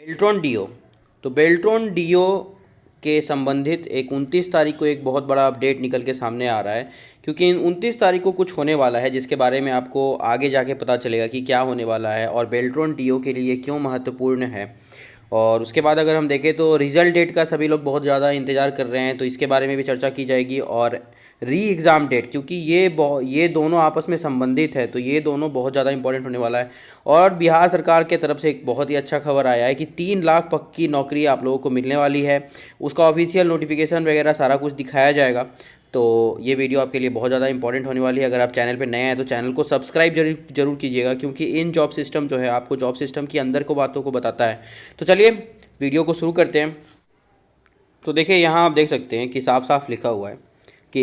Beltron do. तो Beltron do के संबंधित एक 29 तारीख को एक बहुत बड़ा अपडेट निकल के सामने आ रहा है, क्योंकि 29 तारीख को कुछ होने वाला है जिसके बारे में आपको आगे जाके पता चलेगा कि क्या होने वाला है और बेल्ट्रॉन डीओ के लिए क्यों महत्वपूर्ण है। और उसके बाद अगर हम देखें तो रिज़ल्ट डेट का सभी लोग बहुत ज़्यादा इंतज़ार कर रहे हैं, तो इसके बारे में भी चर्चा की जाएगी। और री एग्ज़ाम डेट, क्योंकि ये दोनों आपस में संबंधित है, तो ये दोनों बहुत ज़्यादा इंपॉर्टेंट होने वाला है। और बिहार सरकार के तरफ से एक बहुत ही अच्छा खबर आया है कि 3 लाख पक्की नौकरी आप लोगों को मिलने वाली है। उसका ऑफिशियल नोटिफिकेशन वगैरह सारा कुछ दिखाया जाएगा। तो ये वीडियो आपके लिए बहुत ज़्यादा इंपॉर्टेंट होने वाली है। अगर आप चैनल पर नए हैं तो चैनल को सब्सक्राइब जरूर कीजिएगा, क्योंकि इन जॉब सिस्टम जो है आपको जॉब सिस्टम की अंदर को बातों को बताता है। तो चलिए वीडियो को शुरू करते हैं। तो देखिए यहाँ आप देख सकते हैं कि साफ साफ लिखा हुआ है कि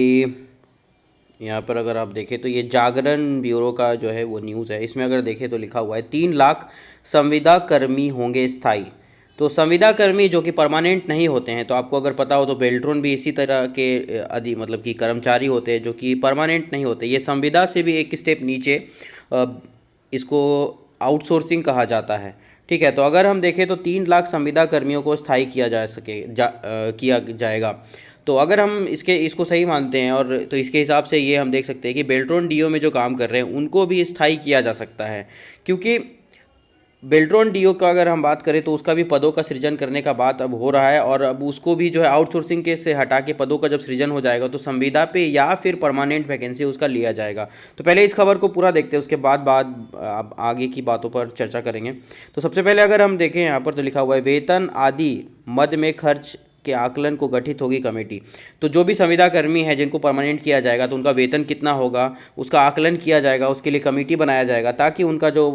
यहाँ पर अगर आप देखें तो ये जागरण ब्यूरो का जो है वो न्यूज़ है। इसमें अगर देखें तो लिखा हुआ है 3 लाख संविदा कर्मी होंगे स्थायी। तो संविदा कर्मी जो कि परमानेंट नहीं होते हैं, तो आपको अगर पता हो तो बेल्ट्रॉन भी इसी तरह के मतलब कि कर्मचारी होते हैं जो कि परमानेंट नहीं होते। ये संविदा से भी एक स्टेप नीचे, इसको आउटसोर्सिंग कहा जाता है। ठीक है, तो अगर हम देखें तो 3 लाख संविदा कर्मियों को स्थायी किया किया जाएगा। तो अगर हम इसको सही मानते हैं और तो इसके हिसाब से ये हम देख सकते हैं कि बेल्ट्रॉन डीओ में जो काम कर रहे हैं उनको भी स्थायी किया जा सकता है, क्योंकि बेल्ट्रॉन डीओ का अगर हम बात करें तो उसका भी पदों का सृजन करने का बात अब हो रहा है। और अब उसको भी जो है आउटसोर्सिंग के से हटा के पदों का जब सृजन हो जाएगा तो संविदा पे या फिर परमानेंट वैकेंसी उसका लिया जाएगा। तो पहले इस खबर को पूरा देखते हैं, उसके बाद आगे की बातों पर चर्चा करेंगे। तो सबसे पहले अगर हम देखें यहाँ पर तो लिखा हुआ है वेतन आदि मद में खर्च के आकलन को गठित होगी कमेटी। तो जो भी संविदा कर्मी है जिनको परमानेंट किया जाएगा तो उनका वेतन कितना होगा उसका आकलन किया जाएगा, उसके लिए कमेटी बनाया जाएगा ताकि उनका जो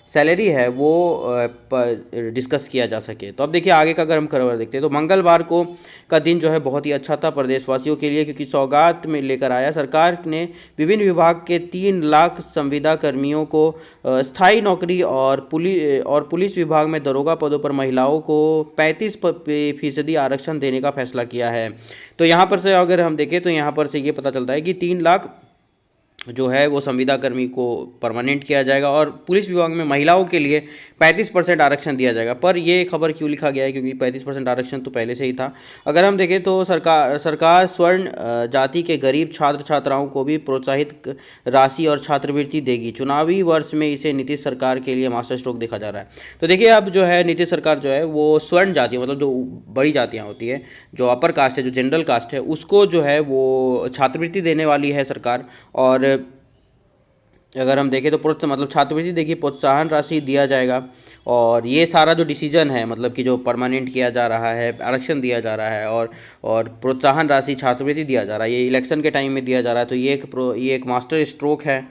सैलरी है वो डिस्कस किया जा सके। तो अब देखिए आगे का अगर हम खबर देखते हैं तो मंगलवार को का दिन जो है बहुत ही अच्छा था प्रदेशवासियों के लिए, क्योंकि सौगात में लेकर आया सरकार ने विभिन्न विभाग के 3 लाख संविदा कर्मियों को स्थायी नौकरी और पुलिस विभाग में दरोगा पदों पर महिलाओं को 35% आरक्षण देने का फैसला किया है। तो यहाँ पर से अगर हम देखें तो यहाँ पर से ये पता चलता है कि 3 लाख जो है वो संविदा कर्मी को परमानेंट किया जाएगा और पुलिस विभाग में महिलाओं के लिए 35% आरक्षण दिया जाएगा। पर ये खबर क्यों लिखा गया है, क्योंकि 35% आरक्षण तो पहले से ही था। अगर हम देखें तो सरकार स्वर्ण जाति के गरीब छात्र छात्राओं को भी प्रोत्साहित राशि और छात्रवृत्ति देगी। चुनावी वर्ष में इसे नीतीश सरकार के लिए मास्टर स्ट्रोक देखा जा रहा है। तो देखिए अब जो है नीतीश सरकार जो है वो स्वर्ण जाति मतलब जो बड़ी जातियाँ होती है, जो अपर कास्ट है, जो जनरल कास्ट है, उसको जो है वो छात्रवृत्ति देने वाली है सरकार। और अगर हम देखें तो मतलब छात्रवृत्ति देखिए प्रोत्साहन राशि दिया जाएगा। और ये सारा जो डिसीजन है मतलब कि जो परमानेंट किया जा रहा है, आरक्षण दिया जा रहा है और प्रोत्साहन राशि छात्रवृत्ति दिया जा रहा है, ये इलेक्शन के टाइम में दिया जा रहा है। तो ये एक मास्टर स्ट्रोक है।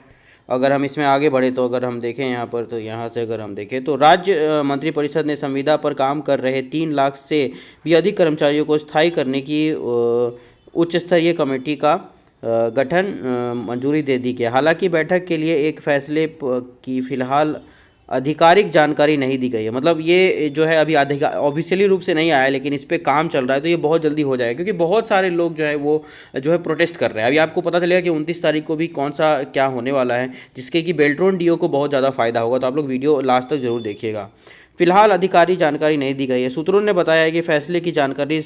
अगर हम इसमें आगे बढ़े तो अगर हम देखें यहाँ पर तो यहाँ से अगर हम देखें तो राज्य मंत्रिपरिषद ने संविदा पर काम कर रहे 3 लाख से भी अधिक कर्मचारियों को स्थायी करने की उच्च स्तरीय कमेटी का गठन मंजूरी दे दी गई। हालांकि बैठक के लिए एक फैसले की फिलहाल आधिकारिक जानकारी नहीं दी गई है। मतलब ये जो है अभी ऑफिशियली रूप से नहीं आया, लेकिन इस पर काम चल रहा है, तो ये बहुत जल्दी हो जाएगा, क्योंकि बहुत सारे लोग जो है वो जो है प्रोटेस्ट कर रहे हैं। अभी आपको पता चलेगा कि 29 तारीख को भी कौन सा क्या होने वाला है, जिसके कि बेल्ट्रॉन डीओ को बहुत ज़्यादा फायदा होगा। तो आप लोग वीडियो लास्ट तक जरूर देखिएगा। फिलहाल आधिकारिक जानकारी नहीं दी गई है। सूत्रों ने बताया है कि फैसले की जानकारी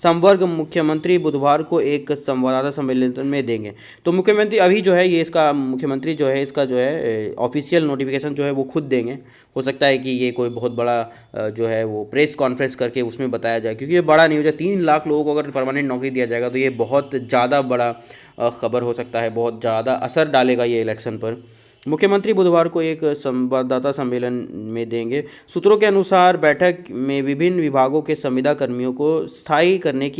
संवर्ग मुख्यमंत्री बुधवार को एक संवाददाता सम्मेलन में देंगे। तो मुख्यमंत्री अभी जो है ये इसका मुख्यमंत्री जो है इसका जो है ऑफिशियल नोटिफिकेशन जो है वो खुद देंगे। हो सकता है कि ये कोई बहुत बड़ा जो है वो प्रेस कॉन्फ्रेंस करके उसमें बताया जाए, क्योंकि ये बड़ा न्यूज़ है। 3 लाख लोगों को अगर परमानेंट नौकरी दिया जाएगा तो ये बहुत ज़्यादा बड़ा खबर हो सकता है, बहुत ज़्यादा असर डालेगा ये इलेक्शन पर। मुख्यमंत्री बुधवार को एक संवाददाता सम्मेलन में देंगे। सूत्रों के अनुसार बैठक में विभिन्न विभागों के संविदा कर्मियों को स्थायी करने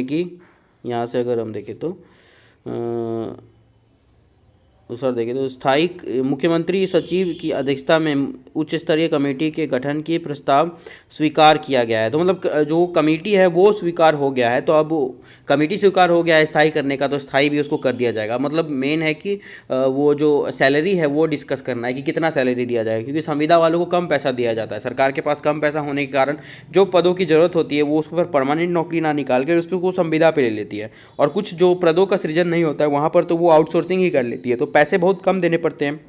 की यहाँ से अगर हम देखें तो स्थायी मुख्यमंत्री सचिव की अध्यक्षता में उच्च स्तरीय कमेटी के गठन की प्रस्ताव स्वीकार किया गया है। तो मतलब जो कमेटी है वो स्वीकार हो गया है। तो अब कमेटी स्वीकार हो गया है स्थायी करने का, तो स्थायी भी उसको कर दिया जाएगा। मतलब मेन है कि वो जो सैलरी है वो डिस्कस करना है कि कितना सैलरी दिया जाएगा, क्योंकि संविदा वालों को कम पैसा दिया जाता है। सरकार के पास कम पैसा होने के कारण जो पदों की ज़रूरत होती है वो उस पर परमानेंट नौकरी ना निकाल कर उस पर वो संविदा पे ले लेती है। और कुछ जो पदों का सृजन नहीं होता है वहाँ पर तो वो आउटसोर्सिंग ही कर लेती है, तो पैसे बहुत कम देने पड़ते हैं।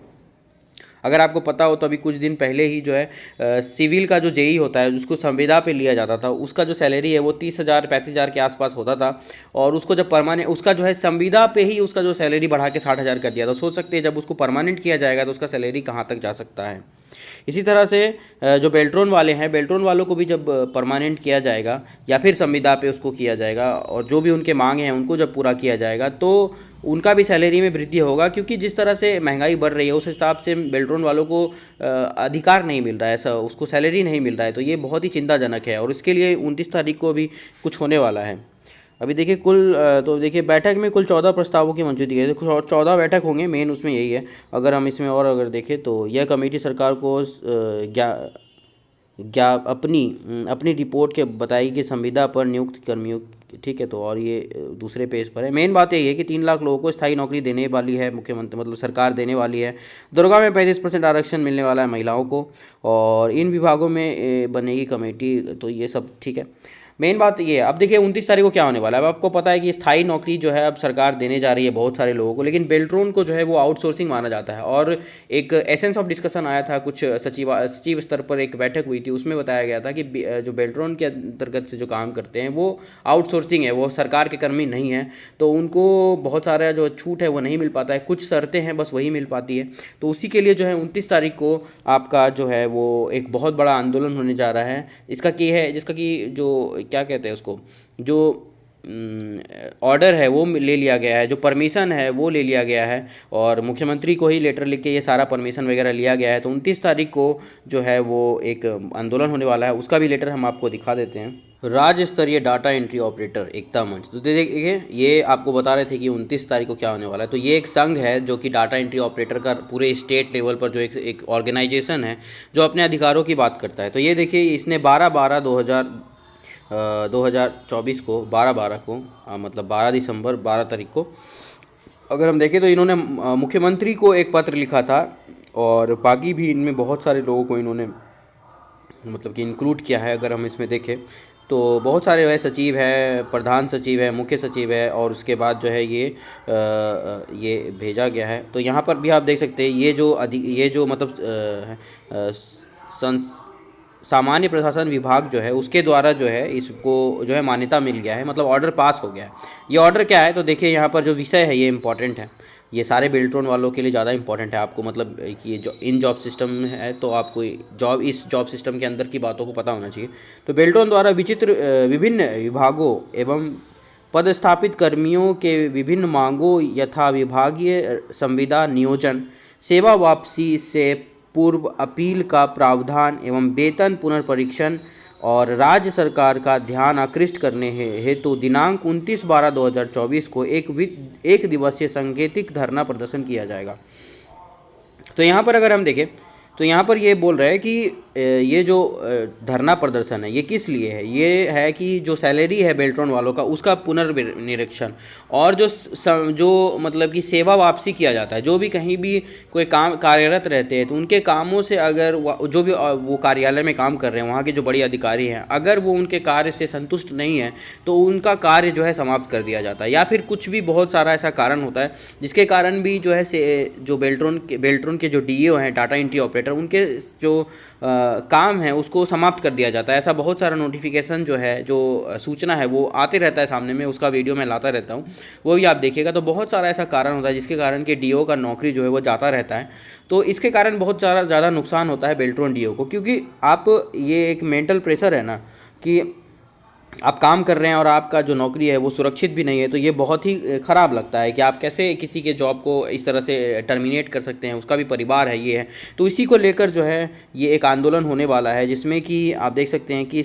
अगर आपको पता हो तो अभी कुछ दिन पहले ही जो है सिविल का जो जेई होता है जिसको संविदा पे लिया जाता था, उसका जो सैलरी है वो 30,000 35,000 के आसपास होता था, और उसको जब परमानेंट उसका जो है संविदा पे ही उसका जो सैलरी बढ़ा के 60,000 कर दिया। तो सोच सकते हैं जब उसको परमानेंट किया जाएगा तो उसका सैलरी कहाँ तक जा सकता है। इसी तरह से जो बेल्ट्रॉन वाले हैं, बेल्ट्रॉन वालों को भी जब परमानेंट किया जाएगा या फिर संविदा पे उसको किया जाएगा और जो भी उनके मांग हैं उनको जब पूरा किया जाएगा तो उनका भी सैलरी में वृद्धि होगा, क्योंकि जिस तरह से महंगाई बढ़ रही है उस हिसाब से बेल्ट्रॉन वालों को अधिकार नहीं मिल रहा है, ऐसा उसको सैलरी नहीं मिल रहा है। तो ये बहुत ही चिंताजनक है और इसके लिए 29 तारीख को अभी कुछ होने वाला है। अभी देखिए तो देखिए बैठक में कुल 14 प्रस्तावों की मंजूरी है। देखो 14 बैठक होंगे, मेन उसमें यही है। अगर हम इसमें और अगर देखें तो यह कमेटी सरकार को अपनी रिपोर्ट के बताई कि संविदा पर नियुक्त कर्मियों, ठीक है। तो और ये दूसरे पेज पर है। मेन बात यही है कि 3 लाख लोगों को स्थायी नौकरी देने वाली है मुख्यमंत्री, मतलब सरकार देने वाली है। दुर्गा में 35% आरक्षण मिलने वाला है महिलाओं को, और इन विभागों में बनेगी कमेटी। तो ये सब ठीक है। मेन बात ये है। अब देखिए 29 तारीख को क्या होने वाला है। अब आपको पता है कि स्थायी नौकरी जो है अब सरकार देने जा रही है बहुत सारे लोगों को, लेकिन बेल्ट्रॉन को जो है वो आउटसोर्सिंग माना जाता है। और एक एसेंस ऑफ डिस्कशन आया था, कुछ सचिव स्तर पर एक बैठक हुई थी, उसमें बताया गया था कि जो बेल्ट्रॉन के अंतर्गत से जो काम करते हैं वो आउटसोर्सिंग है, वो सरकार के कर्मी नहीं है, तो उनको बहुत सारा जो छूट है वो नहीं मिल पाता है, कुछ शर्तें हैं बस वही मिल पाती है। तो उसी के लिए जो है 29 तारीख को आपका जो है वो एक बहुत बड़ा आंदोलन होने जा रहा है। जिसका कि जो क्या कहते हैं उसको, जो ऑर्डर है वो ले लिया गया है, जो परमिशन है वो ले लिया गया है, और मुख्यमंत्री को ही लेटर लिख के ये सारा परमिशन वगैरह लिया गया है। तो 29 तारीख को जो है वो एक आंदोलन होने वाला है, उसका भी लेटर हम आपको दिखा देते हैं। राज्य स्तरीय डाटा एंट्री ऑपरेटर एकता मंच। तो देखिए ये आपको बता रहे थे कि 29 तारीख को क्या होने वाला है। तो ये एक संघ है जो कि डाटा एंट्री ऑपरेटर का पूरे स्टेट लेवल पर जो एक ऑर्गेनाइजेशन है जो अपने अधिकारों की बात करता है। तो ये देखिए इसने 2024 को 12/12 को मतलब 12 दिसंबर 12 तारीख को अगर हम देखें तो इन्होंने मुख्यमंत्री को एक पत्र लिखा था, और बाकी भी इनमें बहुत सारे लोगों को इन्होंने मतलब कि इंक्लूड किया है। अगर हम इसमें देखें तो बहुत सारे वह सचिव है, प्रधान सचिव है, मुख्य सचिव है, और उसके बाद जो है ये भेजा गया है। तो यहाँ पर भी आप देख सकते हैं ये जो मतलब सामान्य प्रशासन विभाग जो है उसके द्वारा जो है इसको जो है मान्यता मिल गया है, मतलब ऑर्डर पास हो गया है। ये ऑर्डर क्या है तो देखिए यहाँ पर जो विषय है ये इंपॉर्टेंट है, ये सारे बेल्ट्रॉन वालों के लिए ज़्यादा इंपॉर्टेंट है। आपको मतलब कि ये जो इन जॉब सिस्टम है तो आपको इस जॉब सिस्टम के अंदर की बातों को पता होना चाहिए। तो बेल्ट्रॉन द्वारा विभिन्न विभागों एवं पदस्थापित कर्मियों के विभिन्न मांगों यथा विभागीय संविदा नियोजन, सेवा वापसी से पूर्व अपील का प्रावधान एवं वेतन पुनर्परीक्षण और राज्य सरकार का ध्यान आकृष्ट करने हेतु दिनांक 29/12/2024 को एक दिवसीय सांकेतिक धरना प्रदर्शन किया जाएगा। तो यहाँ पर अगर हम देखें तो यहाँ पर ये बोल रहे हैं कि ये जो धरना प्रदर्शन है ये किस लिए है। ये है कि जो सैलरी है बेल्ट्रॉन वालों का उसका पुनर्निरीक्षण, और जो मतलब कि सेवा वापसी किया जाता है, जो भी कहीं भी कोई काम कार्यरत रहते हैं तो उनके कामों से अगर जो भी वो कार्यालय में काम कर रहे हैं वहाँ के जो बड़े अधिकारी हैं अगर वो उनके कार्य से संतुष्ट नहीं है तो उनका कार्य जो है समाप्त कर दिया जाता है, या फिर कुछ भी बहुत सारा ऐसा कारण होता है जिसके कारण भी जो है जो बेल्ट्रॉन के जो डीओ हैं, डाटा एंट्री ऑपरेटर, उनके जो काम है उसको समाप्त कर दिया जाता है। ऐसा बहुत सारा नोटिफिकेशन जो है, जो सूचना है वो आते रहता है सामने में, उसका वीडियो मैं लाता रहता हूँ, वो भी आप देखिएगा। तो बहुत सारा ऐसा कारण होता है जिसके कारण कि डीओ का नौकरी जो है वो जाता रहता है। तो इसके कारण बहुत सारा ज़्यादा नुकसान होता है बेल्ट्रॉन डीओ को, क्योंकि आप ये एक मेंटल प्रेशर है ना कि आप काम कर रहे हैं और आपका जो नौकरी है वो सुरक्षित भी नहीं है। तो ये बहुत ही ख़राब लगता है कि आप कैसे किसी के जॉब को इस तरह से टर्मिनेट कर सकते हैं, उसका भी परिवार है, ये है। तो इसी को लेकर जो है ये एक आंदोलन होने वाला है, जिसमें कि आप देख सकते हैं कि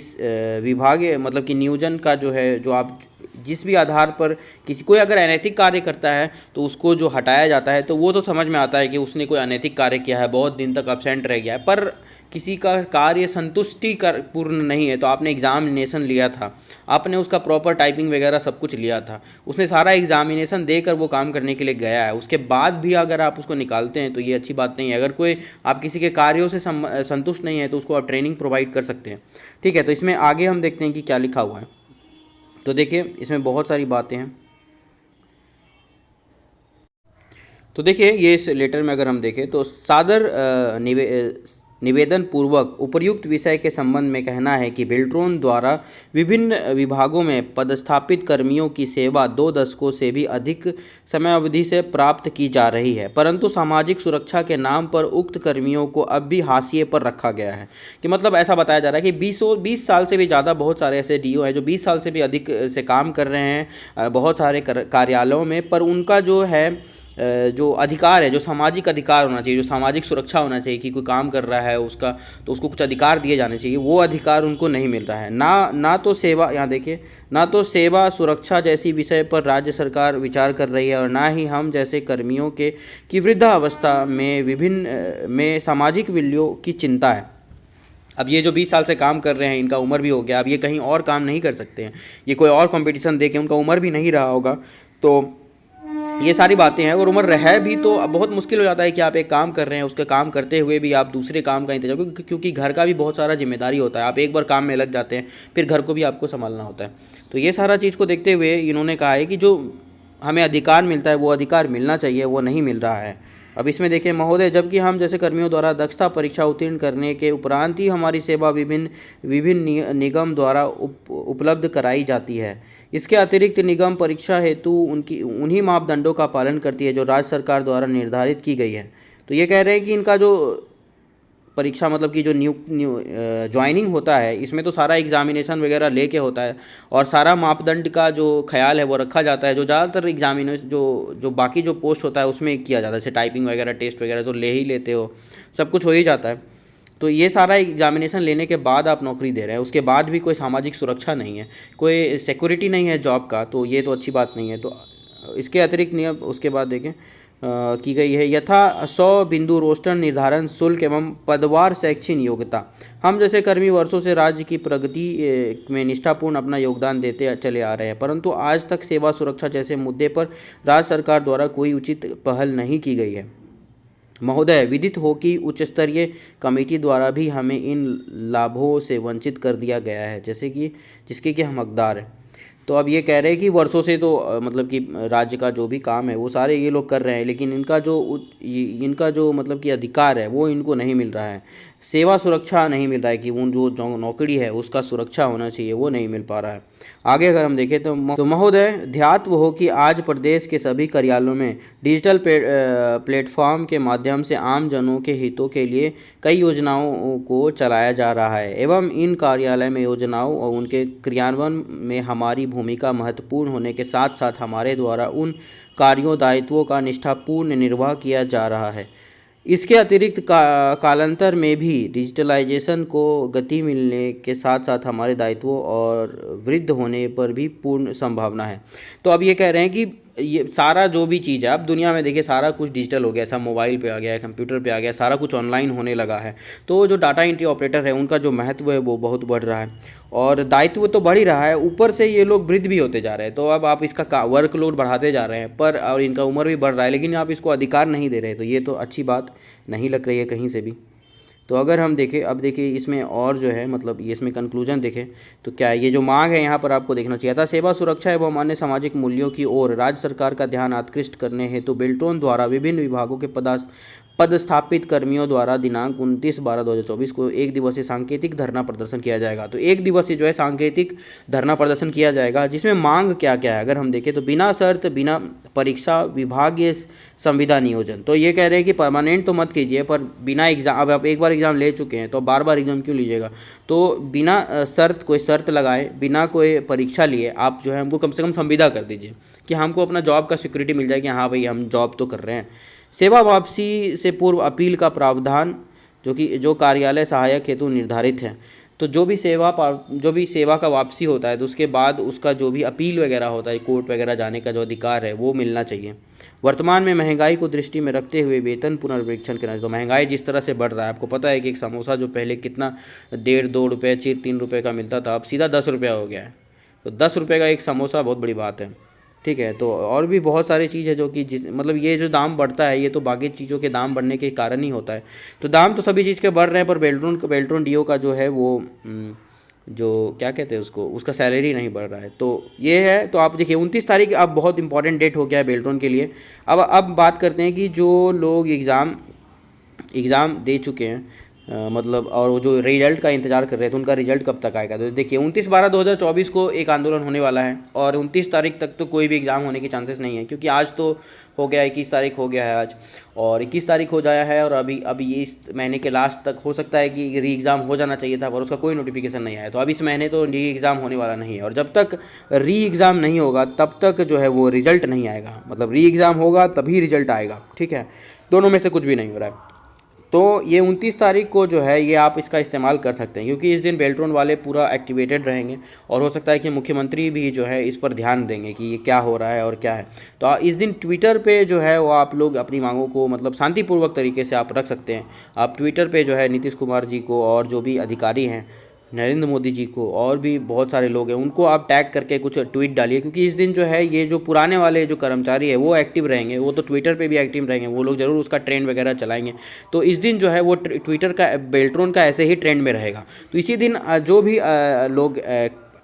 विभाग मतलब कि नियोजन का जो है, जो आप जिस भी आधार पर कोई अगर अनैतिक कार्य करता है तो उसको जो हटाया जाता है तो वो तो समझ में आता है कि उसने कोई अनैतिक कार्य किया है, बहुत दिन तक अब्सेंट रह गया है, पर किसी का कार्य संतुष्टि कर पूर्ण नहीं है। तो आपने एग्जामिनेशन लिया था, आपने उसका प्रॉपर टाइपिंग वगैरह सब कुछ लिया था, उसने सारा एग्जामिनेशन देकर वो काम करने के लिए गया है, उसके बाद भी अगर आप उसको निकालते हैं तो ये अच्छी बात नहीं है। अगर कोई आप किसी के कार्यों से संतुष्ट नहीं है तो उसको आप ट्रेनिंग प्रोवाइड कर सकते हैं, ठीक है। तो इसमें आगे हम देखते हैं कि क्या लिखा हुआ है। तो देखिए इसमें बहुत सारी बातें हैं। तो देखिए, ये इस लेटर में अगर हम देखें तो सादर निवेदन पूर्वक उपर्युक्त विषय के संबंध में कहना है कि बेल्ट्रॉन द्वारा विभिन्न विभागों में पदस्थापित कर्मियों की सेवा 2 दशकों से भी अधिक समयावधि से प्राप्त की जा रही है, परंतु सामाजिक सुरक्षा के नाम पर उक्त कर्मियों को अब भी हाशिए पर रखा गया है। कि मतलब ऐसा बताया जा रहा है कि 20 साल से भी ज़्यादा बहुत सारे ऐसे डीओ हैं जो 20 साल से भी अधिक से काम कर रहे हैं बहुत सारे कार्यालयों में, पर उनका जो है जो अधिकार है, जो सामाजिक अधिकार होना चाहिए, जो सामाजिक सुरक्षा होना चाहिए कि कोई काम कर रहा है उसका, तो उसको कुछ अधिकार दिए जाने चाहिए, वो अधिकार उनको नहीं मिल रहा है। ना तो सेवा, यहाँ देखिए, ना तो सेवा सुरक्षा जैसी विषय पर राज्य सरकार विचार कर रही है और ना ही हम जैसे कर्मियों के की वृद्धावस्था में विभिन्न में सामाजिक मूल्यों की चिंता है। अब ये जो 20 साल से काम कर रहे हैं, इनका उम्र भी हो गया, अब ये कहीं और काम नहीं कर सकते हैं, ये कोई और कंपटीशन दे के, उनका उम्र भी नहीं रहा होगा, तो ये सारी बातें हैं। और उम्र है भी तो अब बहुत मुश्किल हो जाता है कि आप एक काम कर रहे हैं, उसके काम करते हुए भी आप दूसरे काम का इंतजाम, क्योंकि घर का भी बहुत सारा जिम्मेदारी होता है। आप एक बार काम में लग जाते हैं, फिर घर को भी आपको संभालना होता है। तो ये सारा चीज़ को देखते हुए इन्होंने कहा है कि जो हमें अधिकार मिलता है वो अधिकार मिलना चाहिए, वो नहीं मिल रहा है। अब इसमें देखिए महोदय, जबकि हम जैसे कर्मियों द्वारा दक्षता परीक्षा उत्तीर्ण करने के उपरांत ही हमारी सेवा विभिन्न विभिन्न निगम द्वारा उपलब्ध कराई जाती है। इसके अतिरिक्त निगम परीक्षा हेतु उन्हीं मापदंडों का पालन करती है जो राज्य सरकार द्वारा निर्धारित की गई है। तो ये कह रहे हैं कि इनका जो परीक्षा मतलब कि जो ज्वाइनिंग होता है, इसमें तो सारा एग्जामिनेशन वगैरह लेके होता है और सारा मापदंड का जो ख्याल है वो रखा जाता है, जो ज़्यादातर एग्जामिनेशन जो बाकी जो पोस्ट होता है उसमें किया जाता है, जैसे टाइपिंग वगैरह टेस्ट वगैरह तो ले ही लेते हो, सब कुछ हो ही जाता है। तो ये सारा एग्जामिनेशन लेने के बाद आप नौकरी दे रहे हैं, उसके बाद भी कोई सामाजिक सुरक्षा नहीं है, कोई सिक्योरिटी नहीं है जॉब का, तो ये तो अच्छी बात नहीं है। तो इसके अतिरिक्त नियम उसके बाद देखें की गई है, यथा 100 बिंदु रोस्टर निर्धारण शुल्क एवं पदवार शैक्षिक योग्यता। हम जैसे कर्मी वर्षों से राज्य की प्रगति में निष्ठापूर्ण अपना योगदान देते चले आ रहे हैं, परंतु आज तक सेवा सुरक्षा जैसे मुद्दे पर राज्य सरकार द्वारा कोई उचित पहल नहीं की गई है। महोदय, विदित हो कि उच्च स्तरीय कमेटी द्वारा भी हमें इन लाभों से वंचित कर दिया गया है, जैसे कि जिसके कि हम हकदार हैं। तो अब ये कह रहे हैं कि वर्षों से तो मतलब कि राज्य का जो भी काम है वो सारे ये लोग कर रहे हैं, लेकिन इनका जो मतलब कि अधिकार है वो इनको नहीं मिल रहा है, सेवा सुरक्षा नहीं मिल रहा है कि उन जो नौकरी है उसका सुरक्षा होना चाहिए वो नहीं मिल पा रहा है। आगे अगर हम देखें तो महोदय, ध्यातव्य हो कि आज प्रदेश के सभी कार्यालयों में डिजिटल प्लेटफॉर्म के माध्यम से आम जनों के हितों के लिए कई योजनाओं को चलाया जा रहा है एवं इन कार्यालय में योजनाओं और उनके क्रियान्वयन में हमारी भूमिका महत्वपूर्ण होने के साथ साथ हमारे द्वारा उन कार्यों दायित्वों का निष्ठापूर्ण निर्वाह किया जा रहा है। इसके अतिरिक्त कालांतर में भी डिजिटलाइजेशन को गति मिलने के साथ साथ हमारे दायित्वों और वृद्ध होने पर भी पूर्ण संभावना है। तो अब ये कह रहे हैं कि ये सारा जो भी चीज़ है अब दुनिया में देखिए सारा कुछ डिजिटल हो गया, सब मोबाइल पे आ गया है, कंप्यूटर पे आ गया, सारा कुछ ऑनलाइन होने लगा है। तो जो डाटा एंट्री ऑपरेटर है उनका जो महत्व है वो बहुत बढ़ रहा है और दायित्व तो बढ़ ही रहा है, ऊपर से ये लोग वृद्ध भी होते जा रहे हैं। तो अब आप इसका वर्कलोड बढ़ाते जा रहे हैं पर और इनका उम्र भी बढ़ रहा है, लेकिन आप इसको अधिकार नहीं दे रहे, तो ये तो अच्छी बात नहीं लग रही है कहीं से भी। तो अगर हम देखें, अब देखिए इसमें और जो है मतलब ये इसमें कंक्लूजन देखें तो क्या है, ये जो मांग है यहाँ पर आपको देखना चाहिए था, सेवा सुरक्षा एवं अन्य सामाजिक मूल्यों की ओर राज्य सरकार का ध्यान आकृष्ट करने हेतु बेल्ट्रॉन द्वारा विभिन्न विभागों के पदस्थापित कर्मियों द्वारा दिनांक 29/12/2024 को एक दिवसीय सांकेतिक धरना प्रदर्शन किया जाएगा। तो एक दिवसीय जो है सांकेतिक धरना प्रदर्शन किया जाएगा, जिसमें मांग क्या क्या है अगर हम देखें तो बिना शर्त, बिना परीक्षा, विभागीय संविदा नियोजन। तो ये कह रहे हैं कि परमानेंट तो मत कीजिए, पर बिना एग्जाम, अब आप एक बार एग्जाम ले चुके हैं तो बार बार एग्जाम क्यों लीजिएगा। तो बिना शर्त, कोई शर्त लगाए, बिना कोई परीक्षा लिए आप जो है हमको कम से कम संविदा कर दीजिए कि हमको अपना जॉब का सिक्योरिटी मिल जाए कि हाँ भाई हम जॉब तो कर रहे हैं। सेवा वापसी से पूर्व अपील का प्रावधान जो कार्यालय सहायक हेतु निर्धारित है। तो जो भी सेवा का वापसी होता है तो उसके बाद उसका जो भी अपील वगैरह होता है, कोर्ट वगैरह जाने का जो अधिकार है वो मिलना चाहिए। वर्तमान में महंगाई को दृष्टि में रखते हुए वेतन पुनर्वीक्षण करना। तो महंगाई जिस तरह से बढ़ रहा है, आपको पता है कि एक समोसा जो पहले कितना 1.5-2 रुपये 3 रुपये का मिलता था, अब सीधा 10 रुपया हो गया है। तो 10 रुपये का एक समोसा बहुत बड़ी बात है, ठीक है। तो और भी बहुत सारी चीज़ है जो कि मतलब ये जो दाम बढ़ता है ये तो बाकी चीज़ों के दाम बढ़ने के कारण ही होता है। तो दाम तो सभी चीज़ के बढ़ रहे हैं, पर बेल्ट्रॉन डीओ का जो है वो जो क्या कहते हैं उसको, उसका सैलरी नहीं बढ़ रहा है। तो ये है, तो आप देखिए 29 तारीख अब बहुत इंपॉर्टेंट डेट हो गया है बेल्ट्रॉन के लिए। अब बात करते हैं कि जो लोग एग्ज़ाम दे चुके हैं, मतलब और वो जो रिजल्ट का इंतज़ार कर रहे थे, तो उनका रिजल्ट कब तक आएगा। तो देखिए 29/12/2024 को एक आंदोलन होने वाला है, और 29 तारीख तक तो कोई भी एग्ज़ाम होने के चांसेस नहीं है, क्योंकि आज तो हो गया 21 तारीख हो गया है आज, और 21 तारीख हो जाया है, और अभी ये इस महीने के लास्ट तक हो सकता है कि री एग्ज़ाम हो जाना चाहिए था, पर उसका कोई नोटिफिकेशन नहीं आया। तो अब इस महीने तो री एग्ज़ाम होने वाला नहीं है, और जब तक री एग्ज़ाम नहीं होगा तब तक जो है वो रिज़ल्ट नहीं आएगा। मतलब री एग्ज़ाम होगा तभी रिज़ल्ट आएगा, ठीक है, दोनों में से कुछ भी नहीं हो रहा है। तो ये 29 तारीख को जो है ये आप इसका इस्तेमाल कर सकते हैं, क्योंकि इस दिन बेल्ट्रॉन वाले पूरा एक्टिवेटेड रहेंगे, और हो सकता है कि मुख्यमंत्री भी जो है इस पर ध्यान देंगे कि ये क्या हो रहा है और क्या है। तो इस दिन ट्विटर पे जो है वो आप लोग अपनी मांगों को मतलब शांतिपूर्वक तरीके से आप रख सकते हैं। आप ट्विटर पे जो है नीतीश कुमार जी को और जो भी अधिकारी हैं, नरेंद्र मोदी जी को, और भी बहुत सारे लोग हैं, उनको आप टैग करके कुछ ट्वीट डालिए, क्योंकि इस दिन जो है ये जो पुराने वाले जो कर्मचारी है वो एक्टिव रहेंगे, वो तो ट्विटर पे भी एक्टिव रहेंगे, वो लोग ज़रूर उसका ट्रेंड वगैरह चलाएंगे। तो इस दिन जो है वो ट्विटर का बेल्ट्रॉन का ऐसे ही ट्रेंड में रहेगा। तो इसी दिन जो भी लोग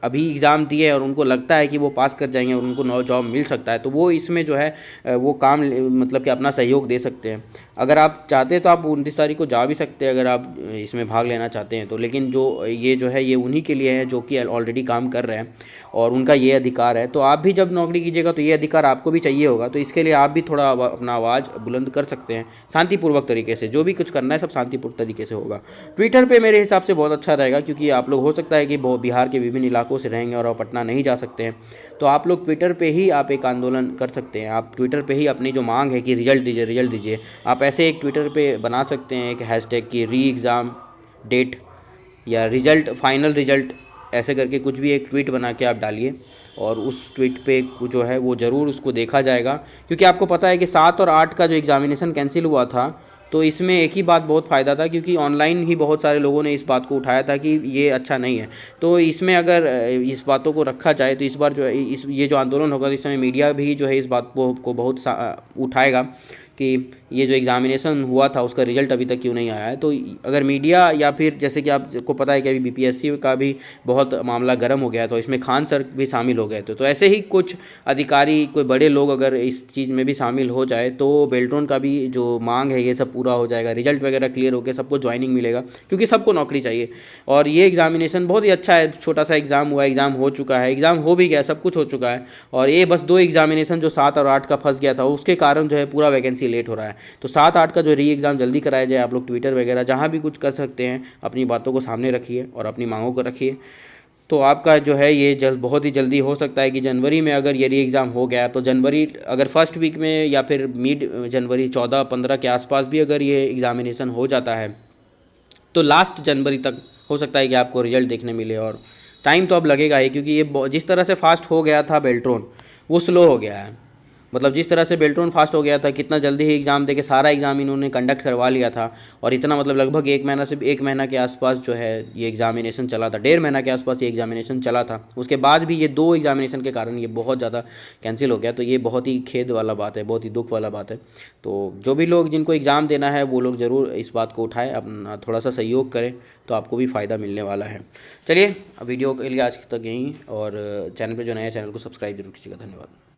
अभी एग्ज़ाम दिए और उनको लगता है कि वो पास कर जाएंगे और उनको नौ जॉब मिल सकता है, तो वो इसमें जो है वो काम मतलब कि अपना सहयोग दे सकते हैं। अगर आप चाहते हैं तो आप 29 तारीख को जा भी सकते हैं, अगर आप इसमें भाग लेना चाहते हैं तो। लेकिन जो है ये उन्हीं के लिए है जो कि ऑलरेडी काम कर रहे हैं, और उनका ये अधिकार है। तो आप भी जब नौकरी कीजिएगा तो ये अधिकार आपको भी चाहिए होगा, तो इसके लिए आप भी थोड़ा अपना आवाज़ बुलंद कर सकते हैं शांतिपूर्वक तरीके से। जो भी कुछ करना है सब शांतिपूर्वक तरीके से होगा। ट्विटर पे मेरे हिसाब से बहुत अच्छा रहेगा, क्योंकि आप लोग हो सकता है कि बिहार के विभिन्न इलाकों से रहेंगे और आप पटना नहीं जा सकते हैं, तो आप लोग ट्विटर पे ही आप एक आंदोलन कर सकते हैं। आप ट्विटर पे ही अपनी जो मांग है कि रिजल्ट दीजिए, रिजल्ट दीजिए, आप ऐसे एक ट्विटर पे बना सकते हैं एक हैशटैग की री एग्ज़ाम डेट या रिजल्ट, फाइनल रिजल्ट, ऐसे करके कुछ भी एक ट्वीट बना के आप डालिए, और उस ट्वीट पे जो है वो ज़रूर उसको देखा जाएगा। क्योंकि आपको पता है कि 7 और 8 का जो एग्ज़ामिनेशन कैंसिल हुआ था, तो इसमें एक ही बात बहुत फ़ायदा था, क्योंकि ऑनलाइन ही बहुत सारे लोगों ने इस बात को उठाया था कि ये अच्छा नहीं है। तो इसमें अगर इस बातों को रखा जाए तो इस बार जो है ये जो आंदोलन होगा, इस समय मीडिया भी जो है इस बात को बहुत उठाएगा कि ये जो एग्ज़ामिनेशन हुआ था उसका रिज़ल्ट अभी तक क्यों नहीं आया है। तो अगर मीडिया, या फिर जैसे कि आपको पता है कि अभी बीपीएससी का भी बहुत मामला गर्म हो गया है, तो इसमें खान सर भी शामिल हो गए थे। तो ऐसे ही कुछ अधिकारी, कोई बड़े लोग अगर इस चीज़ में भी शामिल हो जाए तो बेल्ट्रॉन का भी जो मांग है ये सब पूरा हो जाएगा, रिजल्ट वगैरह क्लियर होकर सबको ज्वाइनिंग मिलेगा, क्योंकि सबको नौकरी चाहिए। और ये एग्ज़ामिनेशन बहुत ही अच्छा है, छोटा सा एग्ज़ाम हुआ, एग्ज़ाम हो चुका है, एग्ज़ाम हो भी गया, सब कुछ हो चुका है। और ये बस 2 एग्ज़ामिनेशन जो 7 और 8 का फंस गया था, उसके कारण जो है पूरा वैकेंसी लेट हो रहा है। तो 7 8 का जो री एग्ज़ाम जल्दी कराया जाए। आप लोग ट्विटर वगैरह जहाँ भी कुछ कर सकते हैं अपनी बातों को सामने रखिए और अपनी मांगों को रखिए। तो आपका जो है ये बहुत ही जल्दी हो सकता है कि जनवरी में अगर ये री एग्ज़ाम हो गया तो जनवरी अगर फर्स्ट वीक में या फिर मिड जनवरी 14-15 के आसपास भी अगर ये एग्ज़ामिनेशन हो जाता है तो लास्ट जनवरी तक हो सकता है कि आपको रिजल्ट देखने मिले। और टाइम तो अब लगेगा ही, क्योंकि ये जिस तरह से फास्ट हो गया था बेल्ट्रॉन, वो स्लो हो गया है। मतलब जिस तरह से बेल्ट्रॉन फास्ट हो गया था, कितना जल्दी ही एग्ज़ाम दे के सारा एग्ज़ाम इन्होंने कंडक्ट करवा लिया था, और इतना मतलब लगभग 1 महीना के आसपास जो है ये एग्ज़ामिनेशन चला था, 1.5 महीना के आसपास ये एग्ज़ामिनेशन चला था। उसके बाद भी ये 2 एग्ज़ामिनेशन के कारण ये बहुत ज़्यादा कैंसिल हो गया। तो ये बहुत ही खेद वाला बात है, बहुत ही दुख वाला बात है। तो जो भी लोग जिनको एग्ज़ाम देना है वो लोग ज़रूर इस बात को उठाएँ, अपना थोड़ा सा सहयोग करें, तो आपको भी फ़ायदा मिलने वाला है। चलिए वीडियो के लिए आज तक यहीं, और चैनल पर जो नया चैनल को सब्सक्राइब जरूर कीजिएगा। धन्यवाद।